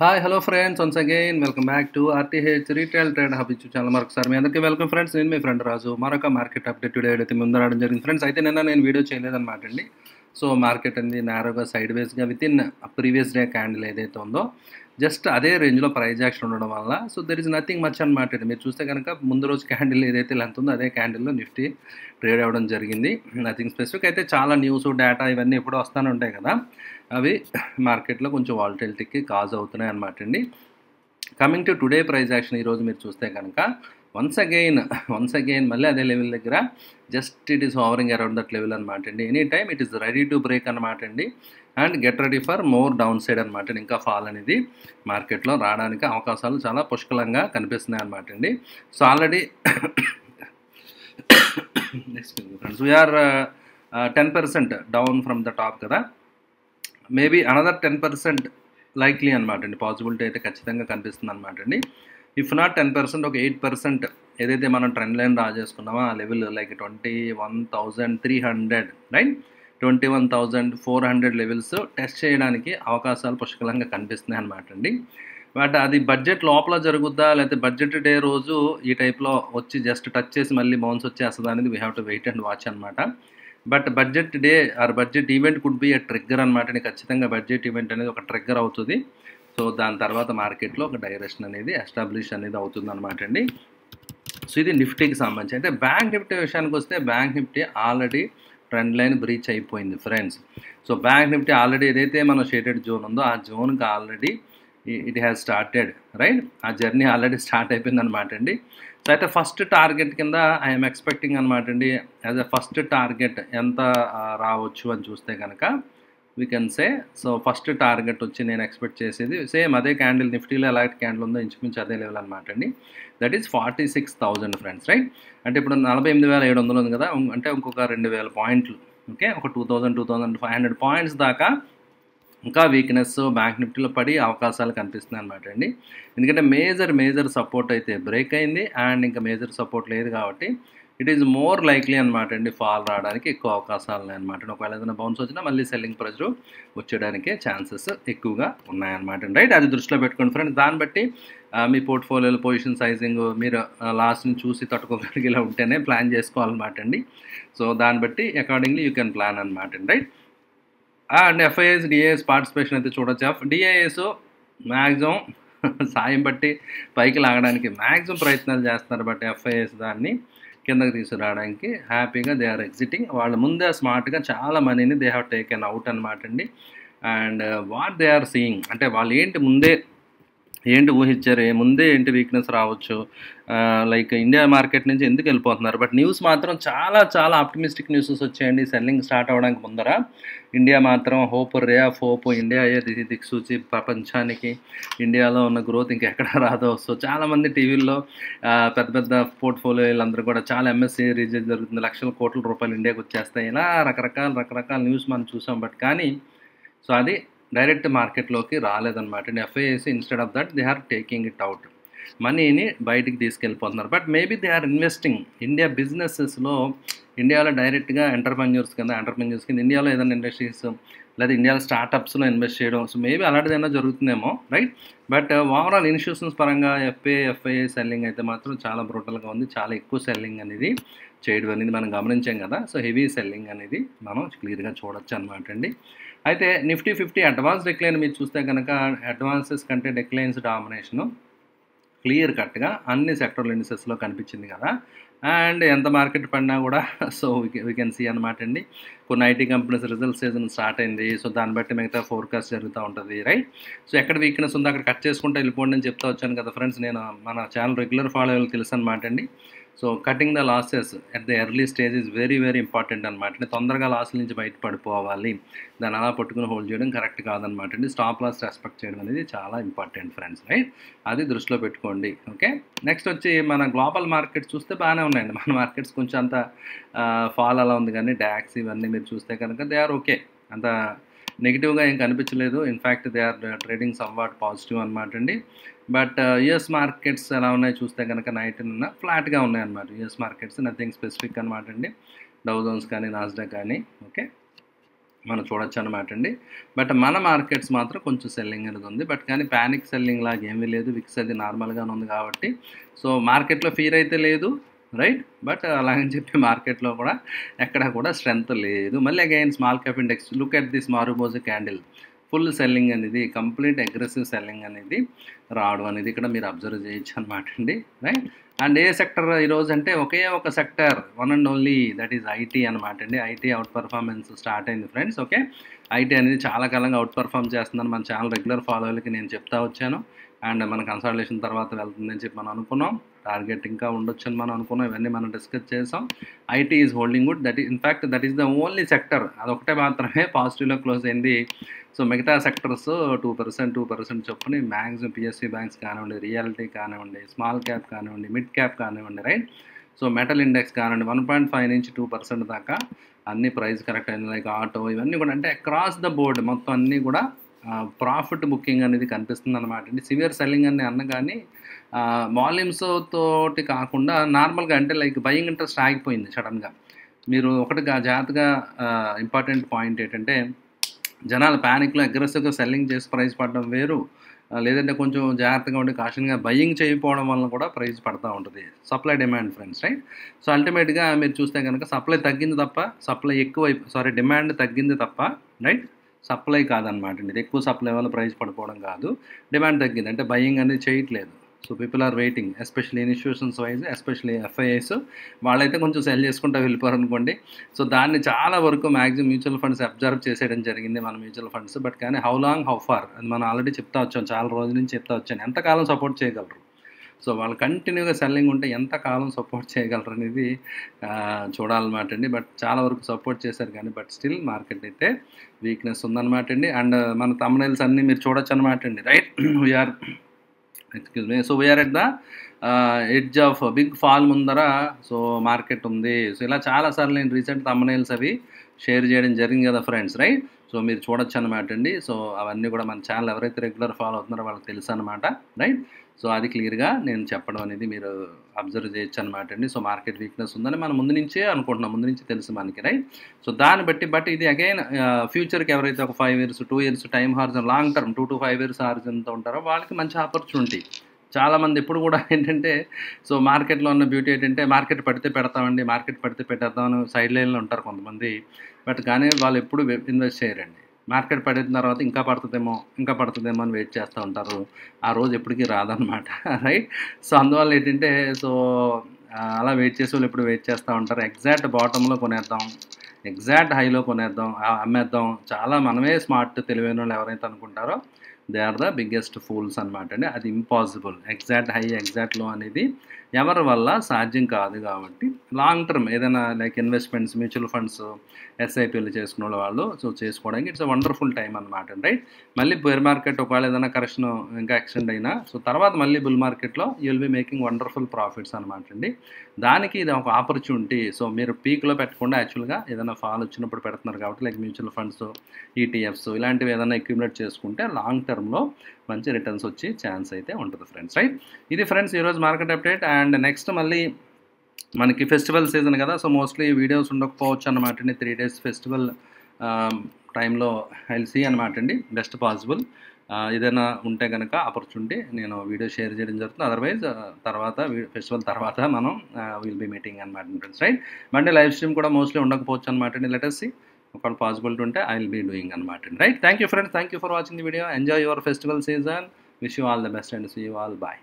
Hi hello friends once again welcome back to RTH retail trade hub YouTube channel మరొకసారి మీ అందరికీ welcome friends. నేను మీ friend రాజు. మరొక market update video అయితే ముందు రావడం జరిగింది ఫ్రెండ్స్. అయితే నేను వీడియో చేయలేదన్నమాట అండి. సో మార్కెట్ అనేది నేరోగా సైడ్ వేస్గా with in previous day candle ఏదైతే ఉందో జస్ట్ అదే రేంజ్లో ప్రైజ్ యాక్షన్ ఉండడం వల్ల so there is nothing much అనమాట. మీరు చూస్తే కనుక ముందు రోజు క్యాండిల్ ఏదైతే లెంత్ ఉందో అదే క్యాండిల్లో నిఫ్టీ ట్రేడ్ అవ్వడం జరిగింది. Nothing specific. అయితే చాలా న్యూస్ డేటా ఇవన్నీ ఎప్పుడూ వస్తూనే ఉంటాయి కదా, అవి మార్కెట్లో కొంచెం వాలటిలిటీకి కాజ్ అవుతున్నాయి అనమాట అండి. Coming to today price action ఈరోజు మీరు చూస్తే కనుక వన్స్ అగైన్ మళ్ళీ అదే లెవెల్ దగ్గర just it is hovering around that level అనమాట అండి. Any time it is ready to break అనమాట అండి. And get ready for more down side అనమాట. ఇంకా ఫాల్ అనేది మార్కెట్లో రావడానికి అవకాశాలు చాలా పుష్కలంగా కనిపిస్తున్నాయి అనమాట అండి. So already friends we're 10% down from the top కదా, మేబీ అనదర్ 10% లైక్లీ అనమాట అండి. పాసిబిలిటీ అయితే ఖచ్చితంగా కనిపిస్తుంది అనమాట అండి. ఇఫ్ నాట్ 10%, ఒక 8% ఏదైతే మనం ట్రెండ్ లైన్ డ్రా చేసుకున్నామో ఆ level like 21,300 right, 21,400 levels test చేయడానికి అవకాశాలు పుష్కలంగా కనిపిస్తున్నాయి అనమాట అండి. బట్ అది బడ్జెట్ లోపల జరుగుద్దా లేకపోతే బడ్జెట్ డే రోజు ఈ టైప్లో వచ్చి జస్ట్ టచ్ చేసి మళ్ళీ బౌన్స్ వచ్చేస్తుందా అనేది we have to wait and watch అనమాట. But budget day or budget event could be a trigger అనమాట. ఖచ్చితంగా బడ్జెట్ ఈవెంట్ అనేది ఒక ట్రిగ్గర్ అవుతుంది. సో దాని తర్వాత మార్కెట్లో ఒక డైరెక్షన్ అనేది ఎస్టాబ్లిష్ అనేది అవుతుంది అనమాట అండి. సో ఇది నిఫ్టీకి సంబంధించి. అంటే బ్యాంక్ నిఫ్టీ విషయానికి వస్తే bank Nifty already trend line breach అయిపోయింది friends. So bank Nifty already ఏదైతే మన షేడెడ్ జోన్ ఉందో ఆ జోన్కి already it has started right. ఆ జర్నీ ఆల్రెడీ స్టార్ట్ అయిపోయింది అనమాట అండి. సో అయితే ఫస్ట్ టార్గెట్ కింద ఐఎమ్ ఎక్స్పెక్టింగ్ అనమాట అండి. యాజ్ ఎ ఫస్ట్ టార్గెట్ ఎంత రావచ్చు అని చూస్తే కనుక we can say, so first target వచ్చి నేను ఎక్స్పెక్ట్ చేసేది సేమ్ అదే క్యాండిల్ నిఫ్టీలో ఎలాంటి క్యాండిల్ ఉందో ఇంచుమించు అదే లెవెల్ అనమాట అండి. That is 46,000 friends right. అంటే ఇప్పుడు 48,700 ఉంది కదా, అంటే ఇంకొక 2,000 పాయింట్లు, ఓకే, ఒక 2,500 పాయింట్స్ దాకా ఇంకా వీక్నెస్ బ్యాంక్ నిఫ్టీలో పడి అవకాశాలు కనిపిస్తున్నాయి అనమాట అండి. ఎందుకంటే మేజర్ సపోర్ట్ అయితే బ్రేక్ అయింది అండ్ ఇంకా మేజర్ సపోర్ట్ లేదు కాబట్టి ఇట్ ఈజ్ మోర్ లైక్లీ అనమాట అండి ఫాల్ రావడానికి ఎక్కువ అవకాశాలు ఉన్నాయన్నమాట. ఒకవేళ ఏదైనా బౌన్స్ వచ్చినా మళ్ళీ సెల్లింగ్ ప్రెజర్ వచ్చేయడానికి ఛాన్సెస్ ఎక్కువగా ఉన్నాయన్నమాట అండి రైట్. అది దృష్టిలో పెట్టుకోండి ఫ్రెండ్స్. దాన్ని బట్టి మీ పోర్ట్ఫోలియోలో పొజిషన్ సైజింగ్ మీరు లాస్ట్ని చూసి తట్టుకోగలిగేలా ఉంటేనే ప్లాన్ చేసుకోవాలన్నమాట అండి. సో దాన్ని బట్టి అకార్డింగ్లీ యూ కెన్ ప్లాన్ అనమాట అండి right. And FIs DIs participation అయితే చూడొచ్చు. డిఐఎస్ మ్యాక్సిమం సాయం బట్టి పైకి లాగడానికి మ్యాక్సిమం ప్రయత్నాలు చేస్తున్నారు. బట్ ఎఫ్ఐఎస్ దాన్ని కిందకి తీసుకురావడానికి హ్యాపీగా దే ఆర్ ఎగ్జిటింగ్. వాళ్ళు ముందే స్మార్ట్గా చాలా మనీని దే హ్యావ్ టేకెన్ అవుట్ అనమాట అండి. And what they are seeing అంటే వాళ్ళు ఏంటి ఊహించారు, ముందే ఏంటి వీక్నెస్ రావచ్చు, లైక్ ఇండియా మార్కెట్ నుంచి ఎందుకు వెళ్ళిపోతున్నారు. బట్ న్యూస్ మాత్రం చాలా ఆప్టిమిస్టిక్ న్యూసెస్ వచ్చాయండి సెల్లింగ్ స్టార్ట్ అవ్వడానికి ముందర. ఇండియా మాత్రం రే ఆఫ్ హోప్, ఇండియా దిక్సూచి ప్రపంచానికి, ఇండియాలో ఉన్న గ్రోత్ ఇంకెక్కడ రాదో. సో చాలామంది టీవీల్లో పెద్ద పోర్ట్ఫోలియోలు అందరూ కూడా చాలా ఎంఎస్సీ రీజన్ జరుగుతుంది, లక్షల కోట్ల రూపాయలు ఇండియాకి వచ్చేస్తాయి, ఇలా రకరకాల న్యూస్ మనం చూసాం. బట్ కానీ సో అది డైరెక్ట్ మార్కెట్లోకి రాలేదన్నమాట. FIs instead of that they are taking it out, మనీని బయటికి తీసుకెళ్ళిపోతున్నారు. But maybe they are investing India బిజినెసెస్లో. ఇండియాలో డైరెక్ట్గా ఎంటర్ప్రెన్యూర్స్ కింద ఇండియాలో ఏదైనా ఇండస్ట్రీస్ లేదా ఇండియాలో స్టార్టప్స్లో ఇన్వెస్ట్ చేయడం, సో మేబీ అలాంటిదైనా జరుగుతుందేమో రైట్. బట్ ఓవరాల్ ఇన్స్టిట్యూషన్స్ పరంగా ఎఫ్ఐ సెల్లింగ్ అయితే మాత్రం చాలా బ్రూటల్గా ఉంది. చాలా ఎక్కువ సెల్లింగ్ అనేది చేయడం అనేది మనం గమనించాం కదా. సో హెవీ సెల్లింగ్ అనేది మనం క్లియర్గా చూడొచ్చు అనమాట అండి. అయితే నిఫ్టీ 50 అడ్వాన్స్ డిక్లైన్ మీరు చూస్తే కనుక అడ్వాన్సెస్ కంటే డిక్లైన్స్ డామినేషను క్లియర్ కట్గా అన్ని సెక్టర్ల ఇండిసెస్లో కనిపించింది కదా. అండ్ ఎంత మార్కెట్ పడినా కూడా సో వీ కెన్ సీ అనమాట అండి. కొన్ని IT companies result season start అయింది. సో దాన్ని బట్టి మిగతా ఫోర్కాస్ట్ జరుగుతూ ఉంటుంది రైట్. సో ఎక్కడ వీక్నెస్ ఉందో అక్కడ కట్ చేసుకుంటే వెళ్ళిపోండి అని చెప్తా వచ్చాను కదా ఫ్రెండ్స్. నేను మన ఛానల్ రెగ్యులర్ ఫాలోవర్లు తెలుసు అనమాట అండి. So cutting the losses at the early stage is very important అనమాట. తొందరగా లాసుల నుంచి బయటపడిపోవాలి, దాన్ని అలా పట్టుకుని హోల్డ్ చేయడం కరెక్ట్ కాదనమాట అండి. స్టాప్ లాస్ రెస్పెక్ట్ చేయడం అనేది చాలా ఇంపార్టెంట్ ఫ్రెండ్స్ రైట్. అది దృష్టిలో పెట్టుకోండి ఓకే. నెక్స్ట్ వచ్చి మన గ్లోబల్ మార్కెట్స్ చూస్తే బాగానే ఉన్నాయండి. మన మార్కెట్స్ కొంచెం అంత ఫాల్ అలా ఉంది, కానీ డాక్స్ ఇవన్నీ మీరు చూస్తే కనుక దే ఆర్ ఓకే, అంత నెగిటివ్గా ఏం కనిపించలేదు. In fact they are trading somewhat positive అనమాట అండి. బట్ యుఎస్ మార్కెట్స్ ఎలా ఉన్నాయి చూస్తే కనుక నైట్ నిన్న ఫ్లాట్గా ఉన్నాయన్నమాట. యుఎస్ మార్కెట్స్ నథింగ్ స్పెసిఫిక్ అనమాట అండి. డౌ జోన్స్ కానీ నాస్డాక్ కానీ ఓకే. మనం చూడొచ్చు అనమాట అండి. బట్ మన మార్కెట్స్ మాత్రం కొంచెం సెల్లింగ్ అనేది ఉంది. బట్ కానీ పానిక్ సెల్లింగ్ లాగా ఏమీ లేదు. విక్స్ అది నార్మల్‌గానే ఉంది కాబట్టి సో మార్కెట్‌లో ఫియర్ అయితే లేదు. రైట్. బట్ అలాగని చెప్పి మార్కెట్‌లో కూడా ఎక్కడ కూడా స్ట్రెంత్ లేదు. మళ్ళీ again small cap index look at this మారుబోజు candle. Full selling అనేది కంప్లీట్ అగ్రెసివ్ సెల్లింగ్ అనేది రావడం అనేది ఇక్కడ మీరు అబ్జర్వ్ చేయొచ్చు అనమాట అండి. రైట్. అండ్ ఏ సెక్టర్ ఈరోజు అంటే ఒకే ఒక sector one and only that is IT అనమాట అండి. ఐటీ అవుట్ పర్ఫార్మెన్స్ స్టార్ట్ అయింది ఫ్రెండ్స్. ఓకే. ఐటీ అనేది చాలా కాలంగా అవుట్ పర్ఫార్మ్ చేస్తుందని మన ఛానల్ రెగ్యులర్ ఫాలోవర్లకి నేను చెప్తా వచ్చాను. అండ్ మన కన్సల్టేషన్ తర్వాత వెళ్తుందని చెప్పి మనం అనుకున్నాం. టార్గెట్ ఇంకా ఉండొచ్చు అని మనం అనుకున్నాం. ఇవన్నీ మనం డిస్కస్ చేసాం. IT is holding good. In fact that is the only sector. అదొకటే మాత్రమే పాజిటివ్లో క్లోజ్ అయింది. సో మిగతా సెక్టర్స్ 2% చొప్పున మ్యాక్సిమం పిఎస్సి బ్యాంక్స్ కానివ్వండి, రియాలిటీ కానివ్వండి, స్మాల్ క్యాప్ కానివ్వండి, మిడ్ క్యాప్ కానివ్వండి. రైట్. సో మెటల్ ఇండెక్స్ కానివ్వండి 1.5 నుంచి 2% దాకా అన్ని ప్రైస్ కరెక్ట్ అయింది. లైక్ ఆటో ఇవన్నీ కూడా అంటే అక్రాస్ ద బోర్డ్ మొత్తం అన్నీ కూడా ప్రాఫిట్ బుకింగ్ అనేది కనిపిస్తుంది అనమాట అండి. సివియర్ సెల్లింగ్ అని అన్న కానీ వాల్యూమ్స్ తోటి కాకుండా నార్మల్గా అంటే లైక్ బయింగ్ ఇంట్రెస్ట్ ఆగిపోయింది సడన్గా. మీరు ఒకటిగా జాగ్రత్తగా ఇంపార్టెంట్ పాయింట్ ఏంటంటే జనాలు ప్యానిక్లో అగ్రెసివ్గా సెల్లింగ్ చేసి ప్రైస్ పడడం వేరు. లేదంటే కొంచెం జాగ్రత్తగా ఉండి కాషన్గా బయింగ్ చేయకపోవడం వల్ల కూడా ప్రైస్ పడతా ఉంటుంది. Supply demand friends. Right. So అల్టిమేట్గా మీరు చూస్తే కనుక సప్లై తగ్గింది తప్ప డిమాండ్ తగ్గింది తప్ప రైట్ సప్లై కాదనమాట అండి. ఇది ఎక్కువ సప్లై వల్ల ప్రైస్ పడిపోవడం కాదు. డిమాండ్ తగ్గింది అంటే బయింగ్ అనేది చేయట్లేదు. So people are waiting especially institutions wise especially FIIs వాళ్ళైతే కొంచెం సెల్ చేసుకుంటూ వెళ్ళిపోరు అనుకోండి. సో దాన్ని చాలా వరకు మ్యాక్సిమం మ్యూచువల్ ఫండ్స్ అబ్జర్వ్ చేసేయడం జరిగింది మన మ్యూచువల్ ఫండ్స్. బట్ కానీ హౌ లాంగ్ హౌ ఫార్ అది మనం ఆల్రెడీ చెప్తా వచ్చాం. చాలా రోజుల నుంచి చెప్తా వచ్చాను. ఎంతకాలం సపోర్ట్ చేయగలరు. సో వాళ్ళు కంటిన్యూగా సెల్లింగ్ ఉంటే ఎంతకాలం సపోర్ట్ చేయగలరు అనేది చూడాలన్నమాట అండి. బట్ చాలా వరకు సపోర్ట్ చేశారు కానీ బట్ స్టిల్ మార్కెట్ అయితే వీక్నెస్ ఉందన్నమాట అండి. అండ్ మన థంబ్నెయిల్స్ అన్నీ మీరు చూడొచ్చు అనమాట అండి. Right. We're so we're at the edge of big fall ముందర సో మార్కెట్ ఉంది. సో ఇలా చాలాసార్లు నేను రీసెంట్ థంబ్నెయిల్స్ అవి షేర్ చేయడం జరిగింది కదా ఫ్రెండ్స్. రైట్. సో మీరు చూడొచ్చు అనమాట అండి. సో అవన్నీ కూడా మన ఛానల్ ఎవరైతే రెగ్యులర్ ఫాలో అవుతున్నారో వాళ్ళకి తెలుసు అనమాట. రైట్. సో అది క్లియర్గా నేను చెప్పడం అనేది మీరు అబ్జర్వ్ చేయొచ్చు అనమాట అండి. సో మార్కెట్ వీక్నెస్ ఉందని మనం ముందు నుంచే అనుకుంటున్నాం. ముందు నుంచి తెలుసు మనకి. రైట్. సో దాన్ని బట్టి బట్ ఇది అగైన్ ఫ్యూచర్కి ఎవరైతే ఒక 5 years 2 years time Horizon long term 2 to 5 years హార్జన్తో ఉంటారో వాళ్ళకి మంచి ఆపర్చునిటీ. చాలామంది ఎప్పుడు కూడా ఏంటంటే సో మార్కెట్లో ఉన్న బ్యూటీ ఏంటంటే మార్కెట్ పడితే పెడతామండి, మార్కెట్ పడితే పెట్టేద్దామని సైడ్ లైన్లో ఉంటారు కొంతమంది. బట్ కానీ వాళ్ళు ఎప్పుడు ఇన్వెస్ట్ చేయరండి. మార్కెట్ పడిన తర్వాత ఇంకా పడుతుందేమో అని వెయిట్ చేస్తూ ఉంటారు. ఆ రోజు ఎప్పటికీ రాదనమాట. రైట్. సో అందువల్ల ఏంటంటే సో అలా వెయిట్ చేసే వాళ్ళు ఎప్పుడు వెయిట్ చేస్తూ ఉంటారు. ఎగ్జాక్ట్ బాటంలో కొనేద్దాం, ఎగ్జాక్ట్ హైలో కొనేద్దాం, అమ్మేద్దాం. చాలా మనమే స్మార్ట్ తెలివైన వాళ్ళు ఎవరైతే అనుకుంటారో they are the biggest fools అనమాట అండి. అది ఇంపాసిబుల్. ఎగ్జాక్ట్ హై ఎగ్జాక్ట్ లో అనేది ఎవరి వల్ల సాధ్యం కాదు. కాబట్టి లాంగ్ టర్మ్ ఏదైనా లైక్ ఇన్వెస్ట్మెంట్స్ మ్యూచువల్ ఫండ్స్ ఎస్ఐపీలు చేసుకునే వాళ్ళు సో చేసుకోవడానికి ఇట్స్ వండర్ఫుల్ టైం అనమాట. రైట్. మళ్ళీ బేర్ మార్కెట్ ఒకవేళ ఏదైనా కరెక్షన్ ఇంకా ఎక్స్టెండ్ అయినా సో తర్వాత మళ్ళీ బుల్ మార్కెట్లో you will be making wonderful profits అనమాట అండి. దానికి ఇది ఒక ఆపర్చునిటీ. సో మీరు పీక్లో పెట్టకుండా యాక్చువల్గా ఏదైనా ఫాల్ వచ్చినప్పుడు పెడుతున్నారు కాబట్టి లైక్ మ్యూచువల్ ఫండ్స్ ఈటీఎఫ్స్ ఇలాంటివి ఏదైనా అక్యుములేట్ చేసుకుంటే లాంగ్ టర్మ్లో మంచి రిటర్న్స్ వచ్చే ఛాన్స్ అయితే ఉంటుంది ఫ్రెండ్స్. రైట్. ఇది ఫ్రెండ్స్ ఈరోజు మార్కెట్ అప్డేట్. అండ్ నెక్స్ట్ మళ్ళీ మనకి ఫెస్టివల్ సీజన్ కదా సో మోస్ట్లీ వీడియోస్ ఉండకపోవచ్చు అనమాట అండి. 3 days ఫెస్టివల్ టైంలో ఐల్ సీ అనమాట అండి బెస్ట్ పాసిబుల్. ఏదైనా ఉంటే కనుక ఆపర్చునిటీ నేను వీడియో షేర్ చేయడం జరుగుతుంది. అదర్వైజ్ తర్వాత ఫెస్టివల్ తర్వాత మనం విల్ బీ మీటింగ్ అనమాట friends. Right. Monday live stream కూడా మోస్ట్లీ ఉండకపోవచ్చు అనమాట అండి. లెట్ us see ఒకవేళ పాసిబిలిటీ ఉంటే ఐ విల్ బీ డూయింగ్ అనమాట అండి. Right. Thank you friends. Thank you for watching the video. Enjoy your festival season. Wish you all the best and see you all. Bye.